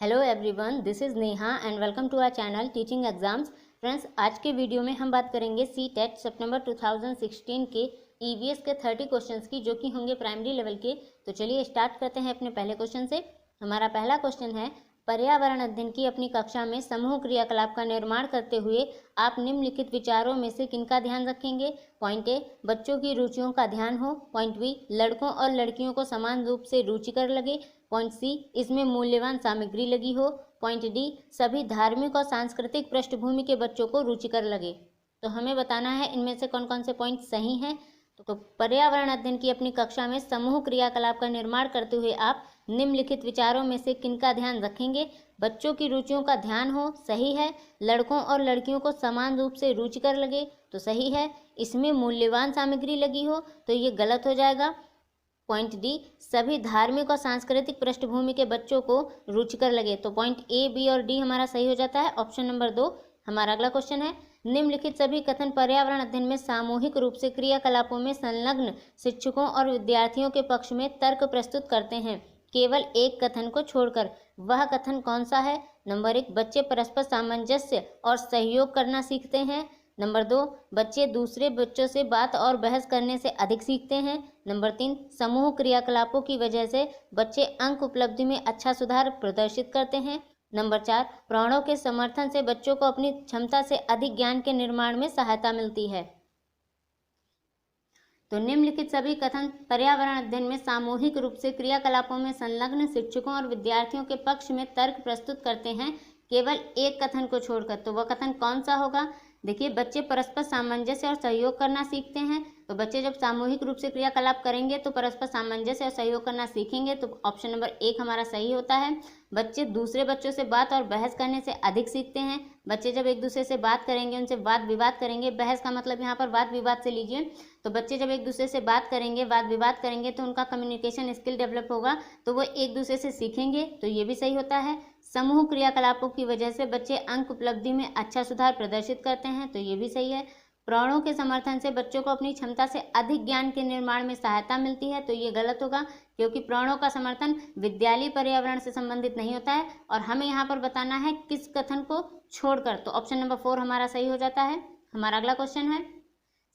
Hello everyone, this is Neha and welcome to our channel teaching exams. Friends, आज के video में हम बात करेंगे सीटेट सितंबर 2016 के ईवीएस के 30 क्वेश्चंस की, जो कि होंगे प्राइमरी लेवल के। तो चलिए स्टार्ट करते हैं अपने पहले क्वेश्चन से। हमारा पहला क्वेश्चन है, पर्यावरण अध्ययन की अपनी कक्षा में समूह क्रियाकलाप का निर्माण करते हुए आप निम्नलिखित विचारों में से किनका ध्यान रखेंगे। पॉइंट ए, बच्चों की रुचियों का ध्यान हो। पॉइंट बी, लड़कों और लड़कियों को समान रूप से रुचिकर लगे। पॉइंट सी, इसमें मूल्यवान सामग्री लगी हो। पॉइंट डी, सभी धार्मिक और सांस्कृतिक पृष्ठभूमि के बच्चों को रुचिकर लगे। तो हमें बताना है इनमें से कौन कौन से पॉइंट सही हैं। तो पर्यावरण अध्ययन की अपनी कक्षा में समूह क्रियाकलाप का निर्माण करते हुए आप निम्नलिखित विचारों में से किनका ध्यान रखेंगे। बच्चों की रुचियों का ध्यान हो, सही है। लड़कों और लड़कियों को समान रूप से रुचिकर लगे, तो सही है। इसमें मूल्यवान सामग्री लगी हो, तो ये गलत हो जाएगा। पॉइंट डी, सभी धार्मिक और सांस्कृतिक पृष्ठभूमि के बच्चों को रुचिकर लगे, तो पॉइंट ए, बी और डी हमारा सही हो जाता है। ऑप्शन नंबर 2 हमारा अगला क्वेश्चन है, निम्नलिखित सभी कथन पर्यावरण अध्ययन में सामूहिक रूप से क्रियाकलापों में संलग्न शिक्षकों और विद्यार्थियों के पक्ष में तर्क प्रस्तुत करते हैं, केवल एक कथन को छोड़कर। वह कथन कौन सा है। नंबर 1, बच्चे परस्पर सामंजस्य और सहयोग करना सीखते हैं। नंबर 2, बच्चे दूसरे बच्चों से बात और बहस करने से अधिक सीखते हैं। नंबर 3, समूह क्रियाकलापों की वजह से बच्चे अंक उपलब्धि में अच्छा सुधार प्रदर्शित करते हैं। नंबर 4, प्राणों के समर्थन से बच्चों को अपनी क्षमता से अधिक ज्ञान के निर्माण में सहायता मिलती है। तो निम्नलिखित सभी कथन पर्यावरण अध्ययन में सामूहिक रूप से क्रियाकलापों में संलग्न शिक्षकों और विद्यार्थियों के पक्ष में तर्क प्रस्तुत करते हैं, केवल एक कथन को छोड़कर। तो वह कथन कौन सा होगा। देखिए, बच्चे परस्पर सामंजस्य और सहयोग करना सीखते हैं। तो बच्चे जब सामूहिक रूप से क्रियाकलाप करेंगे तो परस्पर सामंजस्य और सहयोग करना सीखेंगे, तो ऑप्शन नंबर 1 हमारा सही होता है। बच्चे दूसरे बच्चों से बात और बहस करने से अधिक सीखते हैं। बच्चे जब एक दूसरे से बात करेंगे, उनसे वाद विवाद करेंगे, बहस का मतलब यहाँ पर वाद विवाद से लीजिए। तो बच्चे जब एक दूसरे से बात करेंगे, वाद विवाद करेंगे, तो उनका कम्युनिकेशन स्किल डेवलप होगा, तो वो एक दूसरे से सीखेंगे, तो ये भी सही होता है। समूह क्रियाकलापों की वजह से बच्चे अंक उपलब्धि में अच्छा सुधार प्रदर्शित करते हैं, तो ये भी सही है। प्राणों के समर्थन से बच्चों को अपनी क्षमता से अधिक ज्ञान के निर्माण में सहायता मिलती है, तो ये गलत होगा, क्योंकि प्राणों का समर्थन विद्यालय पर्यावरण से संबंधित नहीं होता है। और हमें यहाँ पर बताना है किस कथन को छोड़कर, तो ऑप्शन नंबर 4 हमारा सही हो जाता है। हमारा अगला क्वेश्चन है,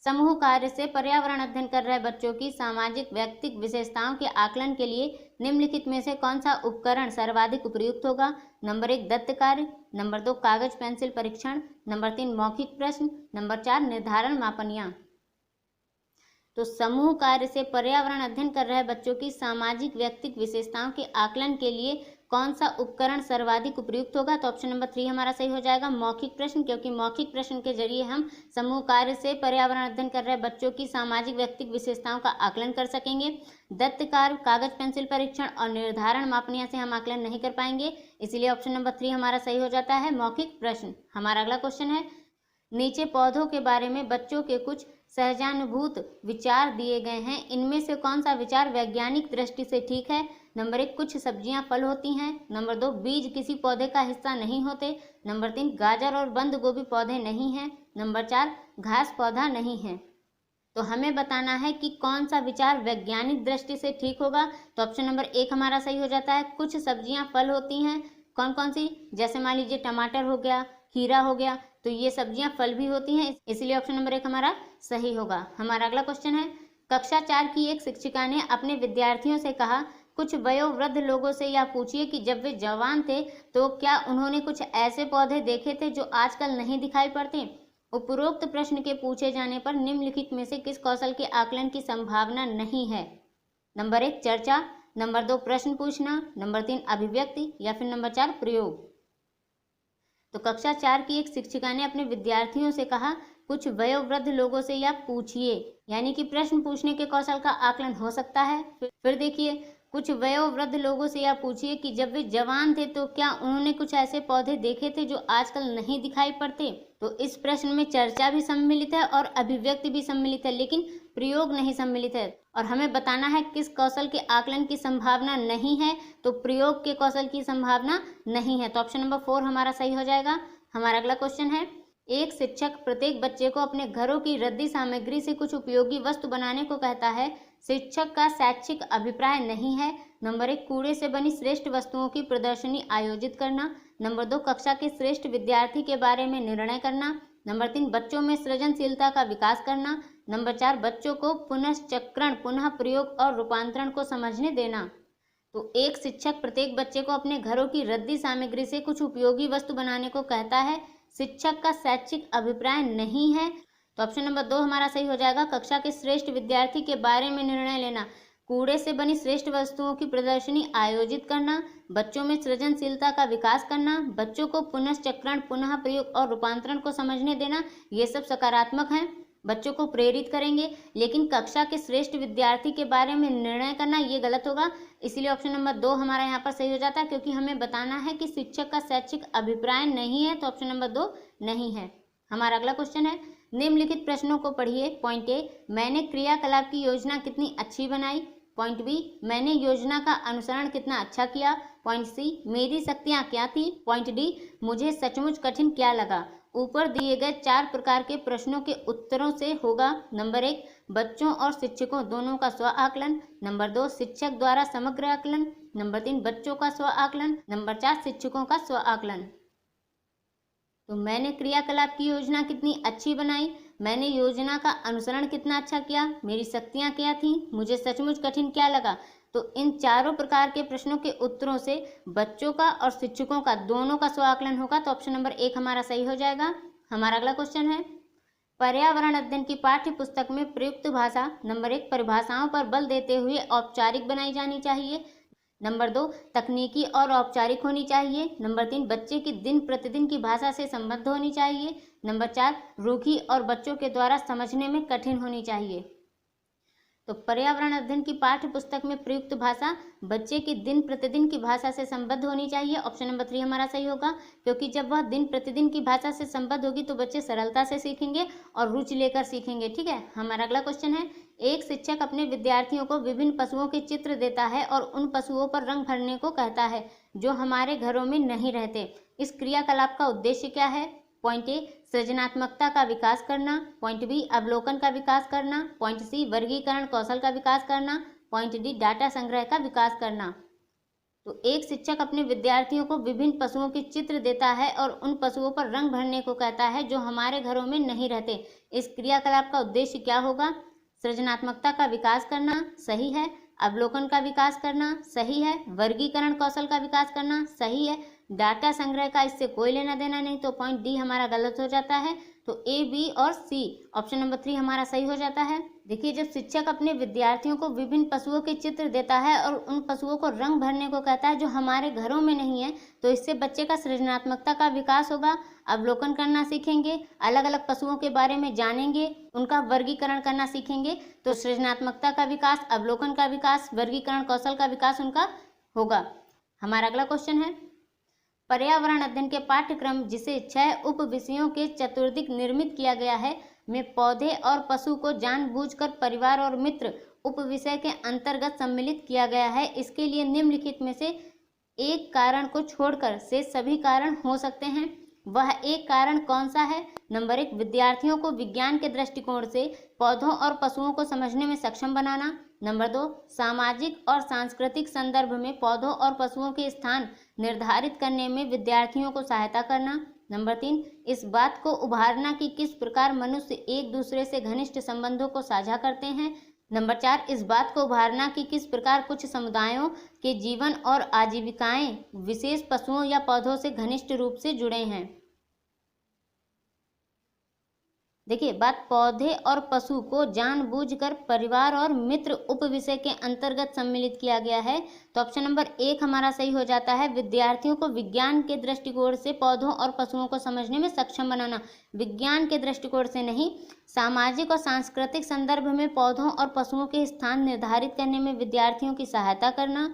समूह कार्य से पर्यावरण अध्ययन कर रहे बच्चों की सामाजिक व्यक्तिगत विशेषताओं के आकलन के लिए निम्नलिखित में से कौन सा उपकरण सर्वाधिक उपयुक्त होगा। नंबर 1, दत्त कार्य। नंबर 2, कागज पेंसिल परीक्षण। नंबर 3, मौखिक प्रश्न। नंबर 4, निर्धारण मापनियां। तो समूह कार्य से पर्यावरण अध्ययन कर रहे बच्चों की सामाजिक व्यक्तिगत विशेषताओं के आकलन के लिए कौन सा उपकरण सर्वाधिक उपयुक्त होगा। तो ऑप्शन नंबर 3 हमारा सही हो जाएगा, मौखिक प्रश्न, क्योंकि मौखिक प्रश्न के जरिए हम समूह कार्य से पर्यावरण अध्ययन कर रहे बच्चों की सामाजिक व्यक्तिगत विशेषताओं का आकलन कर सकेंगे। दत्त कार्य, कागज पेंसिल परीक्षण और निर्धारण मापनियां से हम आकलन नहीं कर पाएंगे, इसीलिए ऑप्शन नंबर 3 हमारा सही हो जाता है, मौखिक प्रश्न। हमारा अगला क्वेश्चन है, नीचे पौधों के बारे में बच्चों के कुछ सहजानुभूत विचार दिए गए हैं, इनमें से कौन सा विचार वैज्ञानिक दृष्टि से ठीक है। नंबर 1, कुछ सब्जियां फल होती हैं। नंबर 2, बीज किसी पौधे का हिस्सा नहीं होते। नंबर 3, गाजर और बंद गोभी पौधे नहीं हैं। नंबर 4, घास पौधा नहीं है। तो हमें बताना है कि कौन सा विचार वैज्ञानिक दृष्टि से ठीक होगा। तो ऑप्शन नंबर 1 हमारा सही हो जाता है, कुछ सब्जियां फल होती हैं। कौन कौन सी, जैसे मान लीजिए टमाटर हो गया, खीरा हो गया, तो ये सब्जियां फल भी होती हैं, इसलिए ऑप्शन नंबर 1 हमारा सही होगा। हमारा अगला क्वेश्चन है, कक्षा 4 की एक शिक्षिका ने अपने विद्यार्थियों से कहा, कुछ वयोवृद्ध लोगों से यह पूछिए कि जब वे जवान थे तो क्या उन्होंने कुछ ऐसे पौधे देखे थे जो आजकल नहीं दिखाई पड़ते। उपरोक्त प्रश्न के पूछे जाने पर निम्नलिखित में से किस कौशल के आकलन की संभावना नहीं है। नंबर 1, चर्चा। नंबर 2, प्रश्न पूछना। नंबर 3, अभिव्यक्ति। या फिर नंबर 4, प्रयोग। तो कक्षा 4 की एक शिक्षिका ने अपने विद्यार्थियों से कहा, कुछ वयोवृद्ध लोगों से या पूछिए, यानी कि प्रश्न पूछने के कौशल का आकलन हो सकता है। फिर देखिए, कुछ वयोवृद्ध लोगों से या पूछिए कि जब वे जवान थे तो क्या उन्होंने कुछ ऐसे पौधे देखे थे जो आजकल नहीं दिखाई पड़ते। तो इस प्रश्न में चर्चा भी सम्मिलित है और अभिव्यक्ति भी सम्मिलित है, लेकिन प्रयोग नहीं सम्मिलित है। और हमें बताना है किस कौशल के आकलन की संभावना नहीं है। तो प्रयोग के कौशल की संभावना नहीं है, तो ऑप्शन नंबर 4 हमारा सही हो जाएगा। हमारा अगला क्वेश्चन है, एक शिक्षक प्रत्येक बच्चे को अपने घरों की रद्दी सामग्री से कुछ उपयोगी वस्तु बनाने को कहता है। शिक्षक का शैक्षिक अभिप्राय नहीं है, नंबर 1 कूड़े से बनी श्रेष्ठ वस्तुओं की प्रदर्शनी आयोजित करना। नंबर 2 कक्षा के श्रेष्ठ विद्यार्थी के बारे में निर्णय करना। नंबर 3 बच्चों में सृजनशीलता का विकास करना। नंबर 4 बच्चों को पुनश्चक्रण, पुनः प्रयोग और रूपांतरण को समझने देना। तो एक शिक्षक प्रत्येक बच्चे को अपने घरों की रद्दी सामग्री से कुछ उपयोगी वस्तु बनाने को कहता है। शिक्षक का शैक्षिक अभिप्राय नहीं है। तो ऑप्शन नंबर 2 हमारा सही हो जाएगा। कक्षा के श्रेष्ठ विद्यार्थी के बारे में निर्णय लेना, कूड़े से बनी श्रेष्ठ वस्तुओं की प्रदर्शनी आयोजित करना, बच्चों में सृजनशीलता का विकास करना, बच्चों को पुनश्चक्रण, पुनः प्रयोग और रूपांतरण को समझने देना, ये सब सकारात्मक हैं, बच्चों को प्रेरित करेंगे। लेकिन कक्षा के श्रेष्ठ विद्यार्थी के बारे में निर्णय करना ये गलत होगा, इसलिए ऑप्शन नंबर 2 हमारा यहाँ पर सही हो जाता है, क्योंकि हमें बताना है कि शिक्षक का शैक्षिक अभिप्राय नहीं है, तो ऑप्शन नंबर 2 नहीं है। हमारा अगला क्वेश्चन है, निम्नलिखित प्रश्नों को पढ़िए। पॉइंट ए, मैंने क्रियाकलाप की योजना कितनी अच्छी बनाई। पॉइंट बी, मैंने योजना का अनुसरण कितना अच्छा किया। पॉइंट सी, मेरी शक्तियाँ क्या थी। पॉइंट डी, मुझे सचमुच कठिन क्या लगा। ऊपर दिए गए 4 प्रकार के प्रश्नों के उत्तरों से होगा। नंबर 1 बच्चों और शिक्षकों दोनों का स्व आकलन। नंबर 2 शिक्षक द्वारा समग्र आकलन। नंबर 3 बच्चों का स्व आकलन। नंबर 4 शिक्षकों का स्व आकलन। तो मैंने क्रियाकलाप की योजना कितनी अच्छी बनाई, मैंने योजना का अनुसरण कितना अच्छा किया, मेरी शक्तियाँ क्या थीं, मुझे सचमुच कठिन क्या लगा। तो इन चारों प्रकार के प्रश्नों के उत्तरों से बच्चों का और शिक्षकों का दोनों का स्व आकलन होगा, तो ऑप्शन नंबर 1 हमारा सही हो जाएगा। हमारा अगला क्वेश्चन है, पर्यावरण अध्ययन की पाठ्य पुस्तक में प्रयुक्त भाषा। नंबर 1 परिभाषाओं पर बल देते हुए औपचारिक बनाई जानी चाहिए। नंबर 2 तकनीकी और औपचारिक होनी चाहिए। नंबर 3 बच्चे की दिन प्रतिदिन की भाषा से संबद्ध होनी चाहिए। नंबर 4 रूखी और बच्चों के द्वारा समझने में कठिन होनी चाहिए। तो पर्यावरण अध्ययन की पाठ्य पुस्तक में प्रयुक्त भाषा बच्चे की दिन प्रतिदिन की भाषा से संबद्ध होनी चाहिए। ऑप्शन नंबर 3 हमारा सही होगा, क्योंकि जब वह दिन प्रतिदिन की भाषा से संबद्ध होगी तो बच्चे सरलता से सीखेंगे और रुचि लेकर सीखेंगे। ठीक है, हमारा अगला क्वेश्चन है, एक शिक्षक अपने विद्यार्थियों को विभिन्न पशुओं के चित्र देता है और उन पशुओं पर रंग भरने को कहता है जो हमारे घरों में नहीं रहते। इस क्रियाकलाप का उद्देश्य क्या है। पॉइंट ए सृजनात्मकता का विकास करना। पॉइंट बी अवलोकन का विकास करना। पॉइंट सी वर्गीकरण कौशल का विकास करना। पॉइंट डी डाटा संग्रह का विकास करना। तो एक शिक्षक अपने विद्यार्थियों को विभिन्न पशुओं के चित्र देता है और उन पशुओं पर रंग भरने को कहता है जो हमारे घरों में नहीं रहते। इस क्रियाकलाप का उद्देश्य क्या होगा। सृजनात्मकता का विकास करना, सही है। अवलोकन का विकास करना, सही है। वर्गीकरण कौशल का विकास करना, सही है। डाटा संग्रह का इससे कोई लेना देना नहीं, तो पॉइंट डी हमारा गलत हो जाता है। तो ए, बी और सी, ऑप्शन नंबर 3 हमारा सही हो जाता है। देखिए, जब शिक्षक अपने विद्यार्थियों को विभिन्न पशुओं के चित्र देता है और उन पशुओं को रंग भरने को कहता है जो हमारे घरों में नहीं है, तो इससे बच्चे का सृजनात्मकता का विकास होगा। अवलोकन करना सीखेंगे, अलग अलग पशुओं के बारे में जानेंगे, उनका वर्गीकरण करना सीखेंगे। तो सृजनात्मकता का विकास, अवलोकन का विकास, वर्गीकरण कौशल का विकास उनका होगा। हमारा अगला क्वेश्चन है, पर्यावरण अध्ययन के पाठ्यक्रम जिसे 6 उप विषयों के चतुर्दिक निर्मित किया गया है में पौधे और पशु को जानबूझकर परिवार और मित्र उप विषय के अंतर्गत सम्मिलित किया गया है। इसके लिए निम्नलिखित में से एक कारण को छोड़कर से सभी कारण हो सकते हैं। वह एक कारण कौन सा है। नंबर 1 विद्यार्थियों को विज्ञान के दृष्टिकोण से पौधों और पशुओं को समझने में सक्षम बनाना। नंबर 2 सामाजिक और सांस्कृतिक संदर्भ में पौधों और पशुओं के स्थान निर्धारित करने में विद्यार्थियों को सहायता करना। नंबर 3 इस बात को उभारना कि किस प्रकार मनुष्य एक दूसरे से घनिष्ठ संबंधों को साझा करते हैं। नंबर 4 इस बात को उभारना कि किस प्रकार कुछ समुदायों के जीवन और आजीविकाएं विशेष पशुओं या पौधों से घनिष्ठ रूप से जुड़े हैं। देखिए, बात पौधे और पशु को जानबूझकर परिवार और मित्र उप विषय के अंतर्गत सम्मिलित किया गया है, तो ऑप्शन नंबर 1 हमारा सही हो जाता है। विद्यार्थियों को विज्ञान के दृष्टिकोण से पौधों और पशुओं को समझने में सक्षम बनाना, विज्ञान के दृष्टिकोण से नहीं। सामाजिक और सांस्कृतिक संदर्भ में पौधों और पशुओं के स्थान निर्धारित करने में विद्यार्थियों की सहायता करना।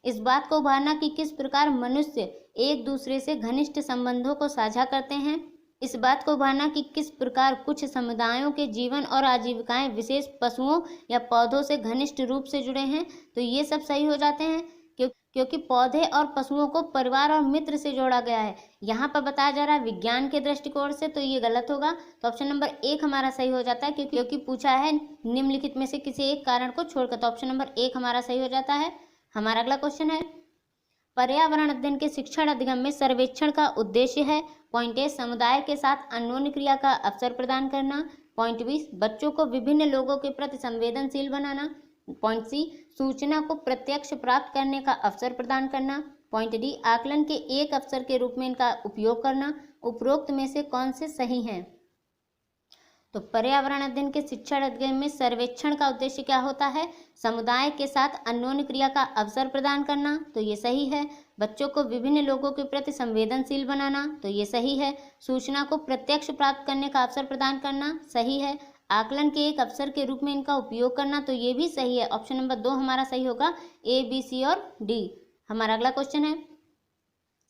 इस बात को उभारना कि किस प्रकार मनुष्य एक दूसरे से घनिष्ठ संबंधों को साझा करते हैं। इस बात को उभारना कि किस प्रकार कुछ समुदायों के जीवन और आजीविकाएं विशेष पशुओं या पौधों से घनिष्ठ रूप से जुड़े हैं। तो ये सब सही हो जाते हैं क्योंकि पौधे और पशुओं को परिवार और मित्र से जोड़ा गया है। यहाँ पर बताया जा रहा है विज्ञान के दृष्टिकोण से, तो ये गलत होगा। तो ऑप्शन नंबर 1 हमारा सही हो जाता है क्योंकि पूछा है निम्नलिखित में से किसी एक कारण को छोड़कर, तो ऑप्शन नंबर 1 हमारा सही हो जाता है। हमारा अगला क्वेश्चन है, पर्यावरण अध्ययन के शिक्षण अधिगम में सर्वेक्षण का उद्देश्य है। पॉइंट ए, समुदाय के साथ अन्योन्य क्रिया का अवसर प्रदान करना। पॉइंट बी, बच्चों को विभिन्न लोगों के प्रति संवेदनशील बनाना। पॉइंट सी, सूचना को प्रत्यक्ष प्राप्त करने का अवसर प्रदान करना। पॉइंट डी, आकलन के एक अवसर के रूप में इनका उपयोग करना। उपरोक्त में से कौन से सही हैं? तो पर्यावरण अध्ययन के शिक्षण अध्ययन में सर्वेक्षण का उद्देश्य क्या होता है? समुदाय के साथ अन्योन्य क्रिया का अवसर प्रदान करना, तो ये सही है। बच्चों को विभिन्न लोगों के प्रति संवेदनशील बनाना, तो ये सही है। सूचना को प्रत्यक्ष प्राप्त करने का अवसर प्रदान करना, सही है। आकलन के एक अवसर के रूप में इनका उपयोग करना, तो ये भी सही है। ऑप्शन नंबर 2 हमारा सही होगा, ए, बी, सी और डी। हमारा अगला क्वेश्चन है,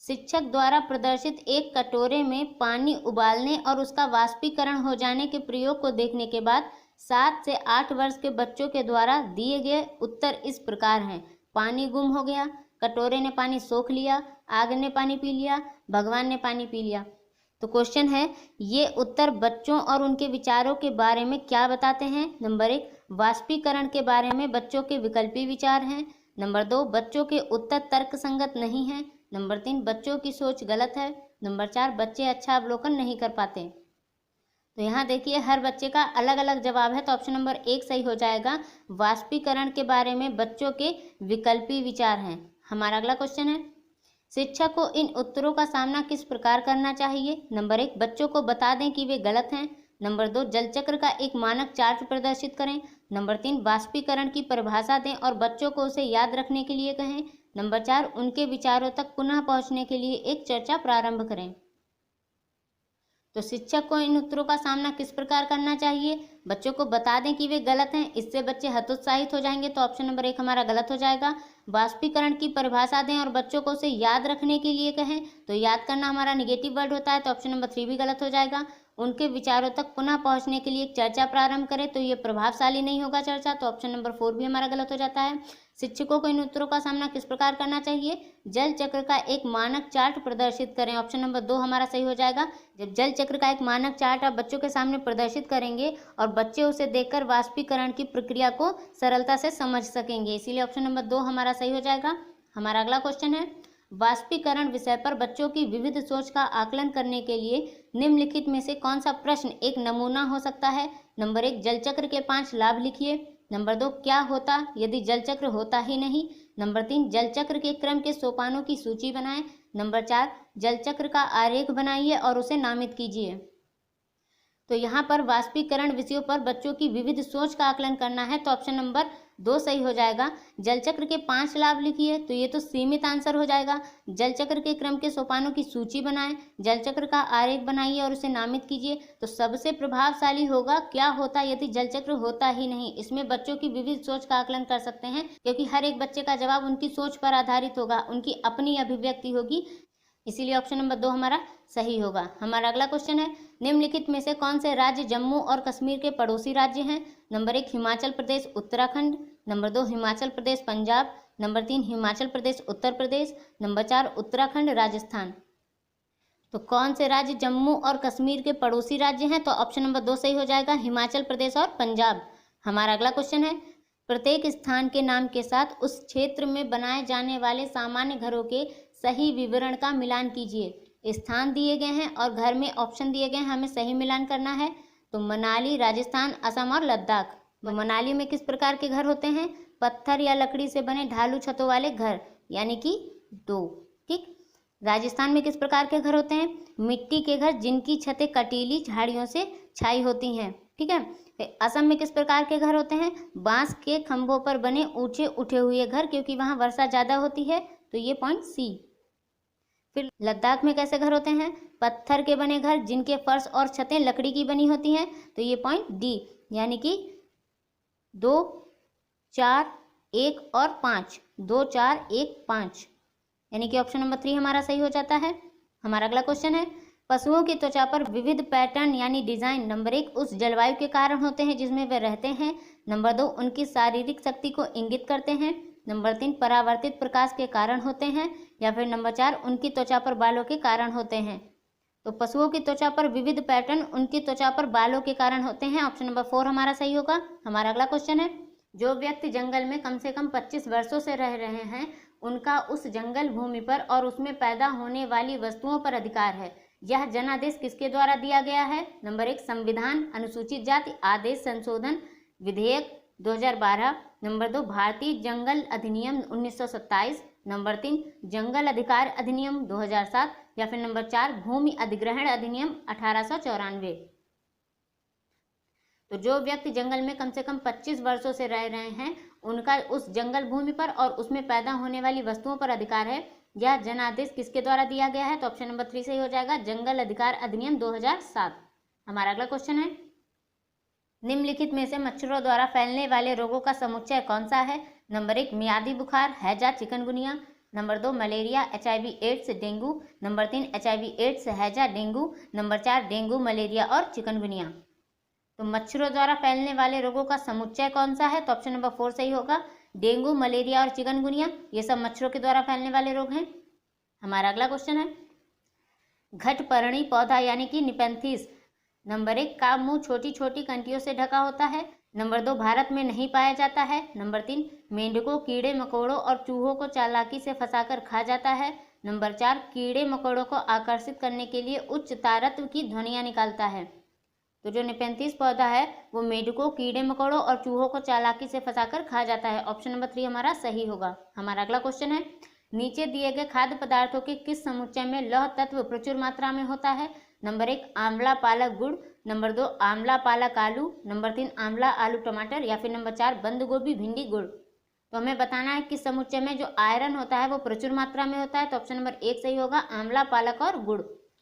शिक्षक द्वारा प्रदर्शित एक कटोरे में पानी उबालने और उसका वाष्पीकरण हो जाने के प्रयोग को देखने के बाद 7 से 8 वर्ष के बच्चों के द्वारा दिए गए उत्तर इस प्रकार हैं। पानी गुम हो गया, कटोरे ने पानी सोख लिया, आग ने पानी पी लिया, भगवान ने पानी पी लिया। तो क्वेश्चन है, ये उत्तर बच्चों और उनके विचारों के बारे में क्या बताते हैं? नंबर 1, वाष्पीकरण के बारे में बच्चों के विकल्पी विचार हैं। नंबर 2, बच्चों के उत्तर तर्कसंगत नहीं हैं। नंबर 3, बच्चों की सोच गलत है। नंबर 4, बच्चे अच्छा अवलोकन नहीं कर पाते। तो यहाँ देखिए हर बच्चे का अलग अलग जवाब है, तो ऑप्शन नंबर 1 सही हो जाएगा। वाष्पीकरण के बारे में बच्चों के विकल्पी विचार हैं। हमारा अगला क्वेश्चन है, शिक्षक को इन उत्तरों का सामना किस प्रकार करना चाहिए? नंबर 1, बच्चों को बता दें कि वे गलत हैं। नंबर 2, जल चक्र का एक मानक चार्ट प्रदर्शित करें। नंबर 3, वाष्पीकरण की परिभाषा दें और बच्चों को उसे याद रखने के लिए कहें। नंबर 4, उनके विचारों तक पुनः पहुंचने के लिए एक चर्चा प्रारंभ करें। तो शिक्षक को इन उत्तरों का सामना किस प्रकार करना चाहिए? बच्चों को बता दें कि वे गलत हैं, इससे बच्चे हतोत्साहित हो जाएंगे, तो ऑप्शन नंबर 1 हमारा गलत हो जाएगा। वाष्पीकरण की परिभाषा दें और बच्चों को उसे याद रखने के लिए कहें, तो याद करना हमारा निगेटिव वर्ड होता है, तो ऑप्शन नंबर 3 भी गलत हो जाएगा। उनके विचारों तक पुनः पहुंचने के लिए एक चर्चा प्रारंभ करें, तो ये प्रभावशाली नहीं होगा चर्चा, तो ऑप्शन नंबर 4 भी हमारा गलत हो जाता है। शिक्षकों को इन उत्तरों का सामना किस प्रकार करना चाहिए? जल चक्र का एक मानक चार्ट प्रदर्शित करें, ऑप्शन नंबर 2 हमारा सही हो जाएगा। जब जल चक्र का एक मानक चार्ट आप बच्चों के सामने प्रदर्शित करेंगे और बच्चे उसे देखकर वाष्पीकरण की प्रक्रिया को सरलता से समझ सकेंगे, इसीलिए ऑप्शन नंबर 2 हमारा सही हो जाएगा। हमारा अगला क्वेश्चन है, वाष्पीकरण विषय पर बच्चों की विविध सोच का आकलन करने के लिए निम्नलिखित में से कौन सा प्रश्न एक नमूना हो सकता है? नंबर 1, जल चक्र के 5 लाभ लिखिए। नंबर 2, क्या होता यदि जल चक्र होता ही नहीं? नंबर 3, जल चक्र के क्रम के सोपानों की सूची बनाएं। नंबर 4, जल चक्र का आरेख बनाइए और उसे नामित कीजिए। तो यहाँ पर वाष्पीकरण विषयों पर बच्चों की विविध सोच का आकलन करना है, तो ऑप्शन नंबर 2 सही हो जाएगा। जल चक्र के 5 लाभ लिखिए, तो ये तो सीमित आंसर हो जाएगा। जल चक्र के क्रम के सोपानों की सूची बनाएं, जल चक्र का आरेख बनाइए और उसे नामित कीजिए। तो सबसे प्रभावशाली होगा क्या होता यदि जल चक्र होता ही नहीं। इसमें बच्चों की विविध सोच का आकलन कर सकते हैं, क्योंकि हर एक बच्चे का जवाब उनकी सोच पर आधारित होगा, उनकी अपनी अभिव्यक्ति होगी, इसीलिए ऑप्शन नंबर 2 हमारा सही होगा। हमारा अगला क्वेश्चन है, निम्नलिखित में से कौन से राज्य जम्मू और कश्मीर के पड़ोसी राज्य हैं? Number 1, Himachal Pradesh Uttarakhand. Number 2, Himachal Pradesh Punjab. Number 3, Himachal Pradesh Uttar Pradesh. Number 4, Uttarakhand Rajasthan. तो कौन से राज्य जम्मू और कश्मीर के पड़ोसी राज्य हैं? तो ऑप्शन नंबर 2 सही हो जाएगा, हिमाचल प्रदेश और पंजाब। हमारा अगला क्वेश्चन है, प्रत्येक स्थान के नाम के साथ उस क्षेत्र में बनाए जाने वाले सामान्य घरों के सही विवरण का मिलान कीजिए। स्थान दिए गए हैं और घर में ऑप्शन दिए गए हैं, हमें सही मिलान करना है। तो मनाली, राजस्थान, असम और लद्दाख। तो मनाली में किस प्रकार के घर होते हैं? पत्थर या लकड़ी से बने ढालू छतों वाले घर, यानी कि 2। ठीक। राजस्थान में किस प्रकार के घर होते हैं? मिट्टी के घर जिनकी छतें कटीली झाड़ियों से छाई होती हैं। ठीक है। असम में किस प्रकार के घर होते हैं? बांस के खंभों पर बने ऊंचे उठे हुए घर, क्योंकि वहां वर्षा ज्यादा होती है, तो ये पॉइंट सी। फिर लद्दाख में कैसे घर होते हैं? पत्थर के बने घर जिनके फर्श और छतें लकड़ी की बनी होती हैं, तो ये पॉइंट डी, यानी कि 2, 4, 1 और 5। 2, 4, 1, 5, यानी कि ऑप्शन नंबर 3 हमारा सही हो जाता है। हमारा अगला क्वेश्चन है, पशुओं की त्वचा पर विविध पैटर्न यानी डिजाइन नंबर 1 उस जलवायु के कारण होते हैं जिसमें वे रहते हैं। नंबर 2 उनकी शारीरिक शक्ति को इंगित करते हैं। नंबर 3 परावर्तित प्रकाश के कारण होते हैं। या फिर नंबर 4 उनकी त्वचा पर बालों के कारण होते हैं। तो पशुओं की त्वचा पर विविध पैटर्न उनकी त्वचा पर बालों के कारण होते हैं, ऑप्शन नंबर 4 हमारा सही होगा। हमारा अगला क्वेश्चन है, जो व्यक्ति जंगल में कम से कम 25 वर्षों से रह रहे हैं उनका उस जंगल भूमि पर और उसमें पैदा होने वाली वस्तुओं पर अधिकार है। यह जनादेश किसके द्वारा दिया गया है? नंबर 1 संविधान अनुसूचित जाति आदेश संशोधन विधेयक 2012। नंबर 2 भारतीय जंगल अधिनियम 1927। नंबर 3 जंगल अधिकार अधिनियम 2007 या फिर नंबर 4 भूमि अधिग्रहण अधिनियम 1894। तो जो व्यक्ति जंगल में कम से कम 25 वर्षों से रह रहे हैं उनका उस जंगल भूमि पर और उसमें पैदा होने वाली वस्तुओं पर अधिकार है। यह जनादेश किसके द्वारा दिया गया है? तो ऑप्शन नंबर 3 सही हो जाएगा, जंगल अधिकार अधिनियम 2007। हमारा अगला क्वेश्चन है, निम्नलिखित में से मच्छरों द्वारा फैलने वाले रोगों का समुच्चय कौन सा है? नंबर 1 मियादी बुखार, हैजा, chikungunya. Number 2 malaria, HIV AIDS, dengue. Number 3 HIV AIDS, हैजा, डेंगू। नंबर 4 डेंगू, मलेरिया और चिकनगुनिया। तो मच्छरों द्वारा फैलने वाले रोगों का समुच्चय कौन सा है? तो ऑप्शन नंबर 4 सही होगा, डेंगू, मलेरिया और चिकनगुनिया। ये सब मच्छरों के द्वारा फैलने वाले रोग हैं। हमारा अगला क्वेश्चन है, घटपर्णी पौधा यानी कि निपेंथिस नंबर 1 का मुंह छोटी छोटी कंटियों से ढका होता है। नंबर 2 भारत में नहीं पाया जाता है। नंबर 3 मेंढकों, कीड़े मकोड़ों और चूहों को चालाकी से फंसाकर खा जाता है। नंबर 4 कीड़े मकोड़ों को आकर्षित करने के लिए उच्च तारत्व की ध्वनियां निकालता है। तो जो निपेंथिस पौधा है वो मेंढकों, कीड़े मकोड़ों और चूहों को चालाकी से फंसाकर खा जाता है। ऑप्शन नंबर 3 हमारा सही होगा। हमारा अगला क्वेश्चन है, नीचे दिए गए खाद्य पदार्थों के किस समुच्चय में लौह तत्व प्रचुर मात्रा में होता है? नंबर 1 आंवला पालक गुड़। नंबर 2 आंवला पालक आलू। नंबर 3 आंवला आलू टमाटर या फिर नंबर 4 बंद गोभी भिंडी गुड़। तो हमें बताना है किस समुच्चय में जो आयरन होता है वो प्रचुर मात्रा में होता है। तो ऑप्शन नंबर 1 सही होगा, आंवला पालक और गुड़।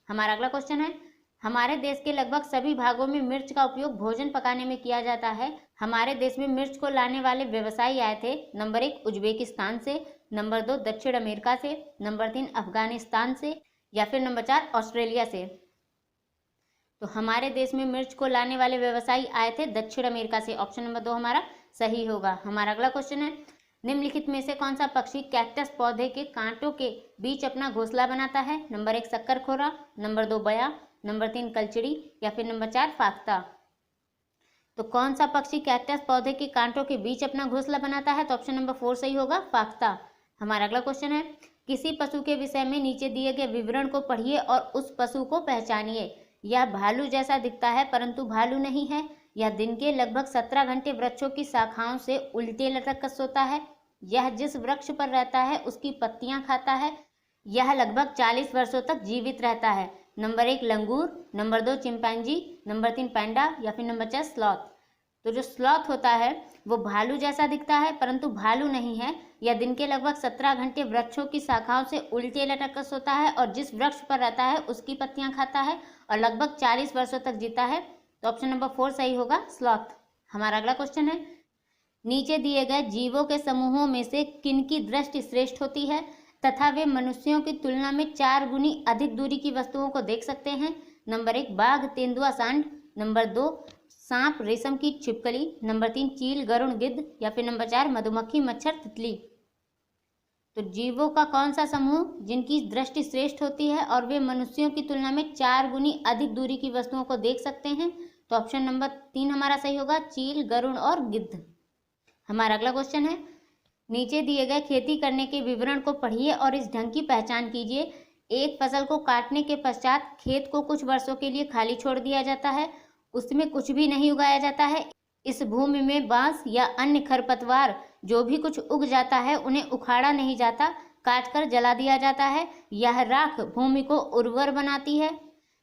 हमारा अगला क्वेश्चन है, हमारे देश के लगभग सभी भागों में मिर्च का उपयोग भोजन पकाने में किया जाता है। हमारे देश में मिर्च को लाने वाले व्यवसायी आए थे। नंबर 1 उज्बेकिस्तान से। नंबर 2 दक्षिण अमेरिका से। नंबर 3 अफगानिस्तान से या फिर नंबर 4 ऑस्ट्रेलिया से। तो हमारे देश में मिर्च को लाने वाले व्यवसायी आए थे दक्षिण अमेरिका से। ऑप्शन नंबर 2 हमारा सही होगा। हमारा अगला क्वेश्चन है, निम्नलिखित में से कौन सा पक्षी कैक्टस पौधे के कांटों के बीच अपना घोंसला बनाता है? नंबर 1 शक्करखोरा। नंबर 2 बया। नंबर 3 कलचड़ी या फिर नंबर 4 फाख्ता। तो कौन सा पक्षी कैक्टस पौधे के कांटों के बीच अपना घोंसला बनाता है? तो ऑप्शन नंबर 4 सही होगा, फाख्ता। हमारा अगला क्वेश्चन है, किसी पशु के विषय में नीचे दिए गए विवरण को पढ़िए और उस पशु को पहचानिए। यह भालू जैसा दिखता है परंतु भालू नहीं है। यह दिन के लगभग 17 घंटे वृक्षों की शाखाओं से उल्टे लटक कर सोता है। यह जिस वृक्ष पर रहता है उसकी पत्तियां खाता है। यह लगभग 40 वर्षों तक जीवित रहता है। नंबर 1 लंगूर। Number 2 chimpanzee. नंबर 3 पैंडा या फिर नंबर 4 स्लॉथ। तो जो स्लॉथ होता है वो भालू जैसा दिखता है परंतु भालू नहीं है। यह दिन के लगभग 17 घंटे वृक्षों की शाखाओं से उल्टे लटक कर सोता है और जिस वृक्ष पर रहता है उसकी पत्तियां खाता है और लगभग 40 वर्षों तक जीता है। तो ऑप्शन नंबर 4 सही होगा, स्लॉथ। हमारा अगला क्वेश्चन है, नीचे दिए गए जीवों के समूहों में से किनकी दृष्टि श्रेष्ठ होती है तथा वे मनुष्यों की तुलना में 4 गुनी अधिक दूरी की वस्तुओं को देख सकते हैं? नंबर 1 बाघ, तेंदुआ, सांड। नंबर 2 सांप, रेशम की छिपकली। नंबर 3 चील, गरुड़, गिद्ध या फिर नंबर 4 मधुमक्खी, मच्छर, तितली। तो जीवों का कौन सा समूह जिनकी दृष्टि श्रेष्ठ होती है और वे मनुष्यों की तुलना में 4 गुनी अधिक दूरी की वस्तुओं को देख सकते हैं? तो ऑप्शन नंबर 3 हमारा सही होगा, चील, गरुड़ और गिद्ध। हमारा अगला क्वेश्चन है, नीचे दिए गए खेती करने के विवरण को पढ़िए और इस ढंग की पहचान कीजिए। एक फसल को काटने के पश्चात खेत को कुछ वर्षों के लिए खाली छोड़ दिया जाता है, उसमें कुछ भी नहीं उगाया जाता है। इस भूमि में बांस या अन्य खरपतवार जो भी कुछ उग जाता है उन्हें उखाड़ा नहीं जाता, काटकर जला दिया जाता है। यह राख भूमि को उर्वर बनाती है।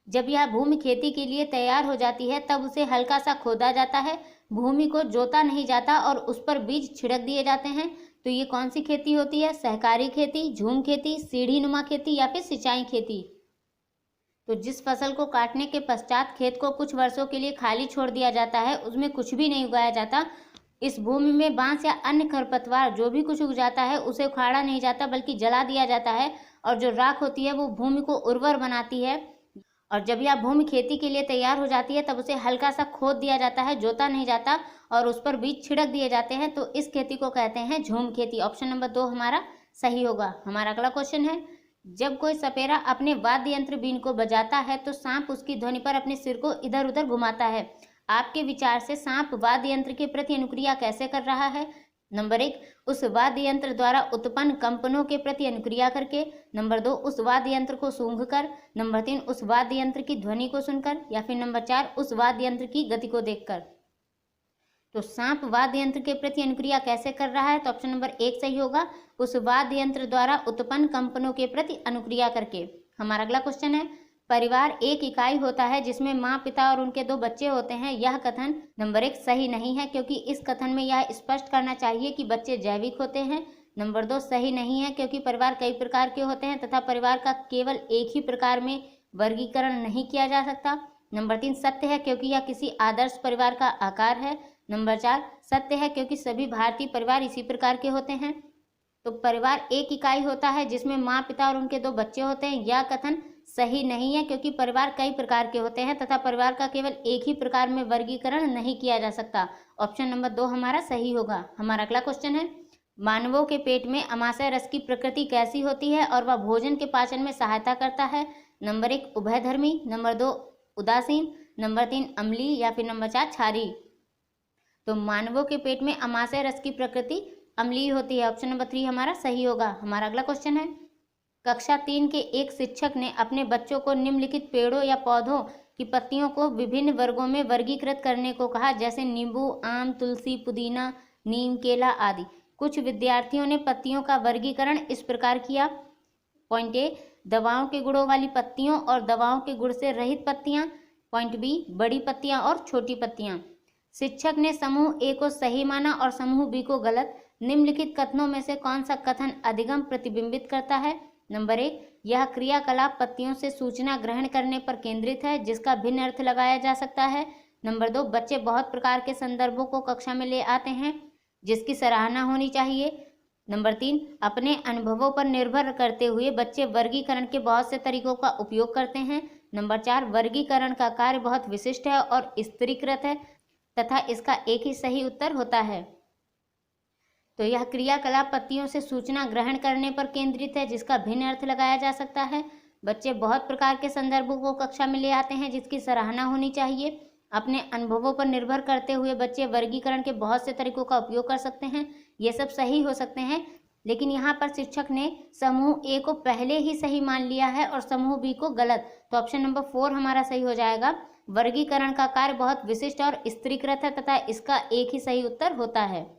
जब यह भूमि खेती के लिए तैयार हो जाती है तब उसे हल्का सा खोदा जाता है, भूमि को जोता नहीं जाता और उस पर बीज छिड़क दिए जाते हैं। तो ये कौन सी खेती होती है? सहकारी खेती, झूम खेती, सीढ़ी नुमा खेती या फिर सिंचाई खेती। तो जिस फसल को काटने के पश्चात खेत को कुछ वर्षों के लिए खाली छोड़ दिया जाता है, उसमें कुछ भी नहीं उगाया जाता, इस भूमि में बांस या अन्य खरपतवार जो भी कुछ उग जाता है उसे उखाड़ा नहीं जाता बल्कि जला दिया जाता है और जो राख होती है वो भूमि को उर्वर बनाती है। और जब यह भूमि खेती के लिए तैयार हो जाती है तब उसे हल्का सा खोद दिया जाता है, जोता नहीं जाता और उस पर बीज छिड़क दिए जाते हैं। तो इस खेती को कहते हैं झूम खेती। ऑप्शन नंबर 2 हमारा सही होगा। हमारा अगला क्वेश्चन है, जब कोई सपेरा अपने वाद्य यंत्र बीन को बजाता है तो सांप उसकी ध्वनि पर अपने सिर को इधर उधर घुमाता है। आपके विचार से सांप वाद्य यंत्र के प्रति अनुक्रिया कैसे कर रहा है? नंबर 1, उस वाद्य यंत्र द्वारा उत्पन्न कंपनों के प्रति अनुक्रिया करके। नंबर 2, उस वाद्य यंत्र को सूंघकर। नंबर 3, उस वाद्य यंत्र की ध्वनि को सुनकर। या फिर नंबर 4, उस वाद्य यंत्र की गति को देखकर। तो सांप वाद्य यंत्र के प्रति अनुक्रिया कैसे कर रहा है? तो ऑप्शन नंबर 1 सही होगा, उस वाद्य यंत्र द्वारा उत्पन्न कंपनों के प्रति अनुक्रिया करके। हमारा अगला क्वेश्चन है, परिवार एक इकाई होता है जिसमें माँ, पिता और उनके 2 बच्चे होते हैं। यह कथन नंबर 1 सही नहीं है, क्योंकि इस कथन में यह स्पष्ट करना चाहिए कि बच्चे जैविक होते हैं। नंबर 2 सही नहीं है, क्योंकि परिवार कई प्रकार के होते हैं तथा परिवार का केवल एक ही प्रकार में वर्गीकरण नहीं किया जा सकता। नंबर 3 सत्य है, क्योंकि यह किसी आदर्श परिवार का आकार है। नंबर 4 सत्य है, क्योंकि सभी भारतीय परिवार इसी प्रकार के होते हैं। तो परिवार एक इकाई होता है जिसमें माँ, पिता और उनके 2 बच्चे होते हैं, यह कथन सही नहीं है, क्योंकि परिवार कई प्रकार के होते हैं तथा परिवार का केवल एक ही प्रकार में वर्गीकरण नहीं किया जा सकता। ऑप्शन नंबर 2 हमारा सही होगा। हमारा अगला क्वेश्चन है, मानवों के पेट में अमाशय रस की प्रकृति कैसी होती है और वह भोजन के पाचन में सहायता करता है? नंबर 1 उभयधर्मी। नंबर 2 उदासीन। नंबर 3 अम्लीय। या फिर नंबर 4 क्षारीय। तो मानवों के पेट में अमाशय रस की प्रकृति अम्लीय होती है। ऑप्शन नंबर 3 हमारा सही होगा। हमारा अगला क्वेश्चन है, कक्षा 3 के एक शिक्षक ने अपने बच्चों को निम्नलिखित पेड़ों या पौधों की पत्तियों को विभिन्न वर्गों में वर्गीकृत करने को कहा, जैसे नींबू, आम, तुलसी, पुदीना, नीम, केला आदि। कुछ विद्यार्थियों ने पत्तियों का वर्गीकरण इस प्रकार किया। पॉइंट ए, दवाओं के गुणों वाली पत्तियों और दवाओं के गुण से रहित पत्तियां। पॉइंट बी, बड़ी पत्तियां और छोटी पत्तियां। शिक्षक ने समूह ए को सही माना और समूह बी को गलत। निम्नलिखित कथनों में से कौन सा कथन अधिगम प्रतिबिंबित करता है? नंबर 1, यह क्रियाकलाप पत्तियों से सूचना ग्रहण करने पर केंद्रित है, जिसका भिन्न अर्थ लगाया जा सकता है। नंबर 2, बच्चे बहुत प्रकार के संदर्भों को कक्षा में ले आते हैं, जिसकी सराहना होनी चाहिए। नंबर 3, अपने अनुभवों पर निर्भर करते हुए बच्चे वर्गीकरण के बहुत से तरीकों का उपयोग करते हैं। नंबर 4, वर्गीकरण का कार्य बहुत विशिष्ट है और स्त्रीकृत है तथा इसका एक ही सही उत्तर होता है। तो यह क्रियाकलाप पत्तियों से सूचना ग्रहण करने पर केंद्रित है, जिसका भिन्न अर्थ लगाया जा सकता है। बच्चे बहुत प्रकार के संदर्भों को कक्षा में ले आते हैं, जिसकी सराहना होनी चाहिए। अपने अनुभवों पर निर्भर करते हुए बच्चे वर्गीकरण के बहुत से तरीकों का उपयोग कर सकते हैं। ये सब सही हो सकते हैं, लेकिन यहाँ पर शिक्षक ने समूह ए को पहले ही सही मान लिया है और समूह बी को गलत। तो ऑप्शन नंबर 4 हमारा सही हो जाएगा। वर्गीकरण का कार्य बहुत विशिष्ट और स्त्रीकृत है तथा इसका एक ही सही उत्तर होता है।